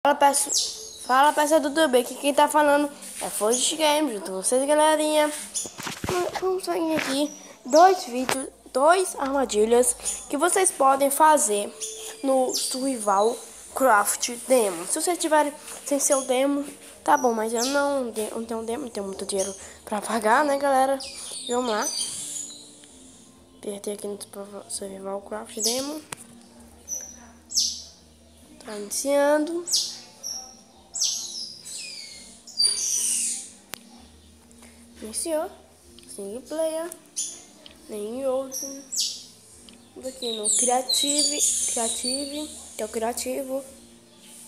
Fala pessoal do YouTube, aqui quem tá falando é Forte Games, junto com vocês galerinha. Vamos sair aqui dois vídeos, dois armadilhas que vocês podem fazer no Survival Craft Demo. Se vocês tiverem sem seu demo, tá bom, mas eu não tenho demo, não tenho muito dinheiro pra pagar, né galera? Vamos lá. Apertei aqui no Survival Craft Demo. Tá iniciando. Iniciou. Single player. Nem outro. Vamos aqui no Creative, que é o criativo.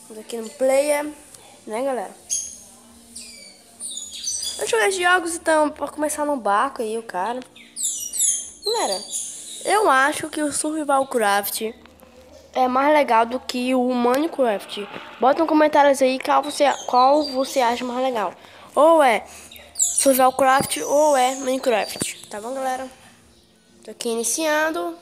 Vamos aqui no Player, né galera? Eu joguei jogos, então, pra começar no barco aí, o cara. Galera, eu acho que o Survival Craft é mais legal do que o Minecraft. Bota nos comentários aí qual você acha mais legal. Ou é Survival Craft ou é Minecraft. Tá bom, galera? Tô aqui iniciando.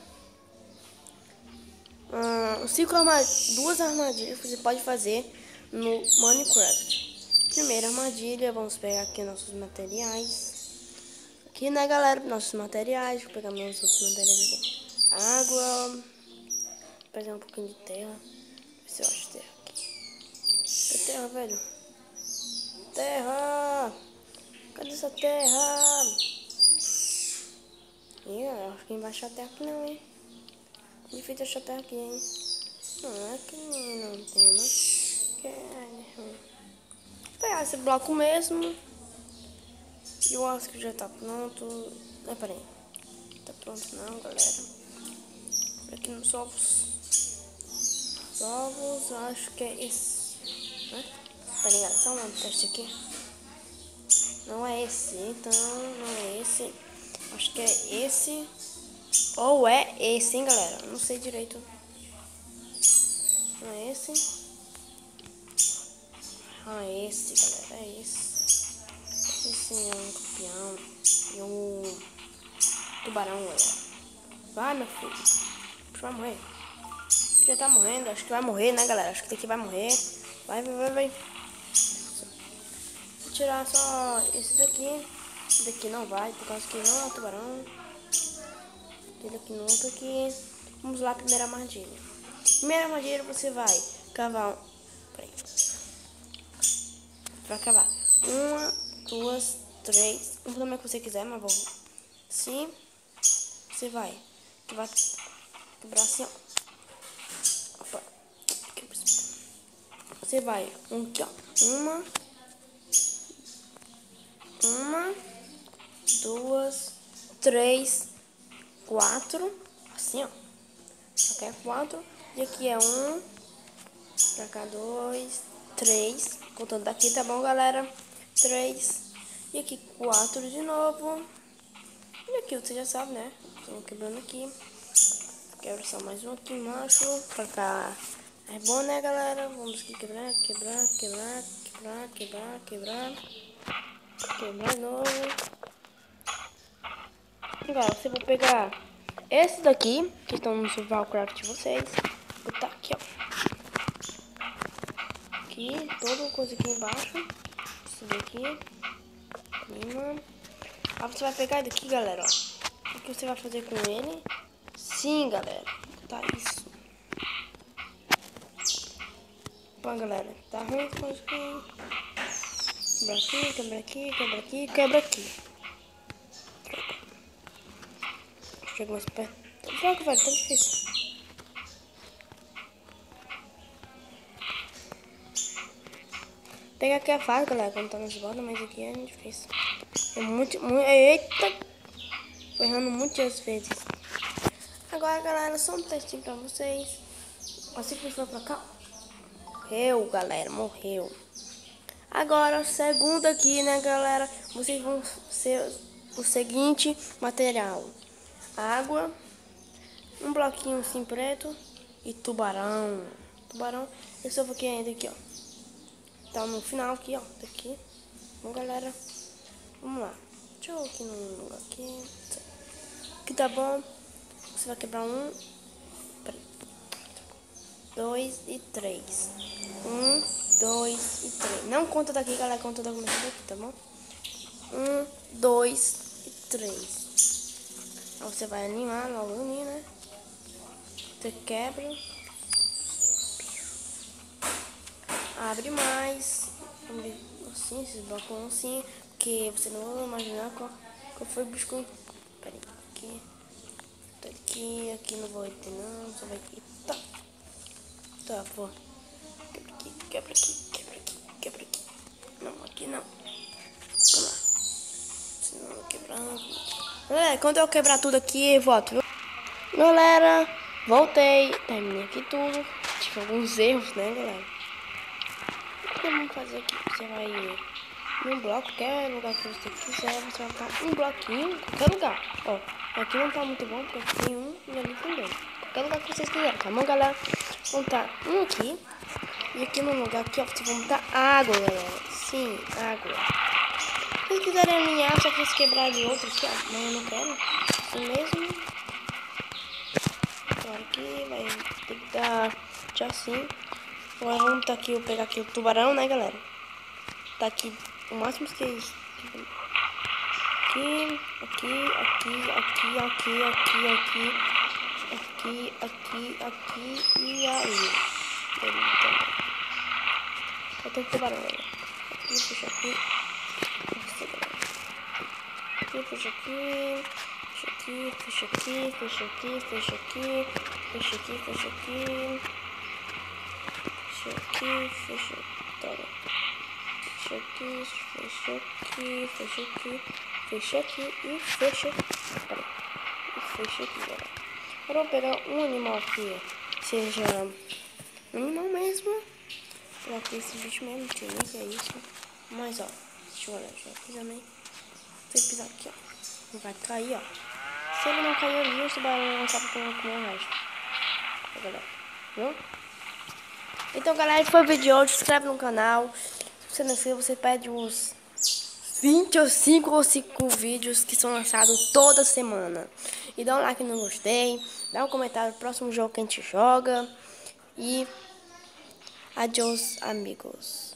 Duas armadilhas você pode fazer no Minecraft. Primeira armadilha, vamos pegar aqui nossos materiais. Aqui, né, galera? Nossos materiais. Vou pegar meus outros materiais aqui. Água. Vou pegar um pouquinho de terra. Ver se eu acho terra aqui. Cadê terra, velho? Terra! Cadê essa terra? Ih, eu acho que embaixo a terra aqui não, hein? Difícil achar terra aqui, hein? Não, aqui não tem, não. Vou pegar esse bloco mesmo. E eu acho que já tá pronto. Não, peraí. Tá pronto não, galera. Por aqui nos ovos. Os ovos, acho que é esse. Né? Peraí, galera, só um teste aqui. Não é esse, então não é esse. Acho que é esse. Ou é esse, hein, galera? Não sei direito. Não é esse. Ah, é esse, galera. É esse. Esse é um campeão. E um tubarão, galera. Vai, meu filho. Acho que vai morrer. Já tá morrendo. Acho que vai morrer, né, galera? Acho que daqui vai morrer. Vai. Vou tirar só esse daqui. Esse daqui não vai, por causa que não é um tubarão. Esse daqui no outro aqui. Vamos lá, primeira armadilha. Primeira armadilha, você vai cavar. Peraí. Vai cavar. 1, 2, 3. Um tamanho que você quiser, mas vou. Sim. Você vai. Quebrar assim, ó. Opa. Você vai. Aqui, ó. Uma, 2, 3, 4. Assim, ó. Aqui é 4. E aqui é 1. Pra cá 2, 3. Contando daqui, tá bom, galera? 3. E aqui 4 de novo. E aqui você já sabe, né? Estou quebrando aqui. Quebra só mais um aqui embaixo. Pra cá é bom, né, galera? Vamos aqui quebrar. Quebrar de novo. Agora você vai pegar esse daqui, que estão no Survival Craft de vocês. Botar aqui, ó. Aqui, toda coisa aqui embaixo. Esse daqui. Aí você vai pegar daqui, galera, ó. O que você vai fazer com ele? Sim, galera. Tá isso. Bom, galera. Tá ruim com isso aqui. Quebra aqui. Chega mais perto. Droga, velho, tá difícil. Pegar aqui é fácil, galera, quando tá nas bordas, mas aqui é difícil. É muito. Eita! Tô errando muitas vezes. Agora, galera, só um testinho pra vocês. Assim que for pra cá. Morreu, galera, morreu. Agora, segundo aqui, né, galera? Vocês vão ser o seguinte material: água, um bloquinho assim preto e tubarão. Eu só vou aqui ainda aqui, ó. Tá no final aqui, ó. Daqui. Bom, galera, vamos lá. Deixa eu aqui no lugar aqui. Aqui tá bom. Você vai quebrar 1, 2 e 3. 1, 2 e 3. Não conta daqui, galera, conta da começo daqui, tá bom? 1, 2 e 3. Aí você vai animar logo ali, né? Você quebra. Abre mais. Abre assim, esses blocos assim. Porque você não vai imaginar qual foi o biscoito. Pera aí, aqui. Tá aqui, aqui não vai ter não. Só vai aqui. Tá. Tá, pô. Quebra aqui, quebra aqui, quebra aqui, quebra aqui. Não, aqui não. Vamos lá. Senão eu vou quebrando. Galera, quando eu quebrar tudo aqui, eu volto, viu? Galera, voltei. Terminei aqui tudo. Tive alguns erros, né, galera? O que vamos fazer aqui? Você vai num bloco, qualquer lugar que você quiser. Você vai botar um bloquinho em qualquer lugar. Ó, aqui não tá muito bom, porque aqui tem um e ali também. Qualquer lugar que vocês quiserem, tá bom, galera? Vamos botar um aqui. E aqui no lugar aqui, ó, vocês vão botar água, galera. Sim, água. Se vocês quiserem alinhar, só que vocês quebrarem outro aqui, ó. Mas eu não quero. Assim mesmo. Claro que vai ter que dar tchau assim. Agora vamos botar aqui, eu pegar aqui o tubarão, né, galera? Tá aqui o máximo que é isso. Aqui, aqui, aqui, aqui, aqui, aqui, aqui, aqui, aqui e aí. Falta o tubarão, galera. Aqui, fecha aqui. Aqui, fecha aqui. Fecha aqui, fecha aqui, fecha aqui, fecha aqui, fecha aqui, fecha aqui, fecha aqui, fecha aqui, fecha aqui, fecha aqui, fecha aqui e fecha. Pera, e fecha aqui, galera. Agora eu vou pegar um animal que seja um animal mesmo. Pra ter esse bicho mesmo, não sei nem que é isso. Mas ó, deixa eu olhar, já fiz também. Você pisar aqui, ó. Não vai cair, ó. Se ele não cair ali, o tubarão não acaba com o resto. Galera, viu? Então, galera, esse foi o vídeo de hoje. Se inscreve no canal. Se você não inscreve, você perde uns 20 ou 5 vídeos que são lançados toda semana. E dá um like no gostei. Dá um comentário no próximo jogo que a gente joga. E adiós, amigos.